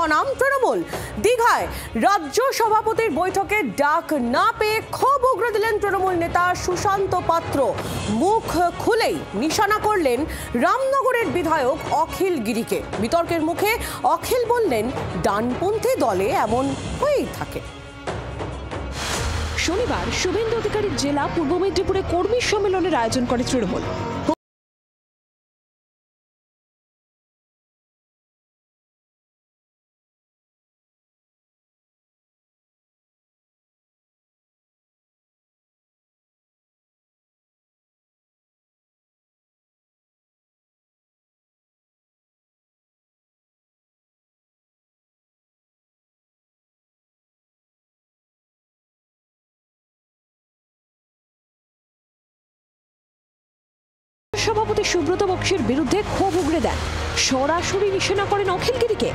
বনাম তৃণমূল। দীঘায় রাজ্য সভাপতির বৈঠকে ডাক না পেয়ে ক্ষোভ উগরে দিলেন তৃণমূল নেতা সুশান্ত পাত্র। মুখ খুলেই নিশানা করলেন রামনগরের বিধায়ক অখিল গিরিকে। বিতর্কের মুখে অখিল বললেন, ডানপন্থী দলে এমন হয়েই থাকে। শনিবার শুভেন্দু অধিকারীর জেলা পূর্ব মেদিনীপুরে কর্মী সম্মেলনের আয়োজন করে তৃণমূল। সভাপতি সুব্রত বক্সির বিরুদ্ধে ক্ষোভ উগরে দেন, সরাসরি নিশানা করেন অখিল গিরিকে।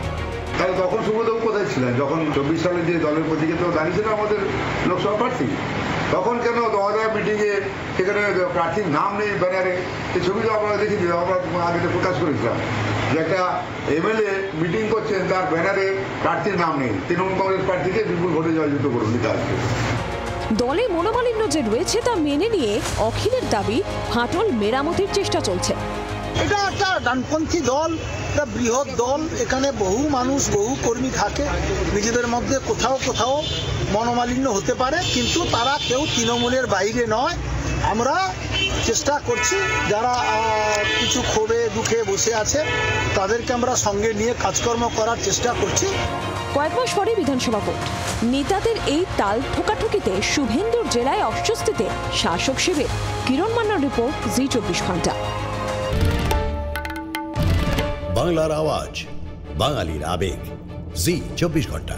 তখন সুব্রত কোথায় ছিলেন যখন 24 সালে যে দলের প্রতীকে তো দাঁড়িয়েছিল আমাদের লোকসভা প্রার্থী? তখন কেন 2000 মিটিংয়ে সেখানে প্রার্থীর নাম নেই ব্যানারে? এই ছবি তো আমরা দেখেছি, আমরা আগে প্রকাশ করেছিলাম যে একটা এমএলএ মিটিং করছেন, তার ব্যানারে প্রার্থীর নাম নেই। তৃণমূল কংগ্রেস প্রার্থীকে বিপুল ভোটে জয়যুক্ত করুন নিতে। দলে মনোমালিন্য যে রয়েছে তা মেনে নিয়ে অখিলের দাবি, ফাটল মেরামতির চেষ্টা চলছে। এটা একটা ডানপন্থী দল, একটা বৃহৎ দল, এখানে বহু মানুষ বহু কর্মী থাকে, নিজেদের মধ্যে কোথাও কোথাও মনোমালিন্য হতে পারে, কিন্তু তারা কেউ তৃণমূলের বাইরে নয়। আমরা চেষ্টা করছি যারা কিছু ক্ষোভে দুঃখে বসে আছে তাদেরকে আমরা সঙ্গে নিয়ে কাজকর্ম করার চেষ্টা করছি। কয়েক মাস পরে বিধানসভা ভোট, নেতাদের এই তাল ঠোকাঠুকিতে শুভেন্দুর জেলায় অস্বস্তিতে শাসক শিবির। কিরণ মান্নার রিপোর্ট, জি 24 ঘন্টা। বাংলার আওয়াজ, বাঙালির আবেগ, জি 24 ঘন্টা।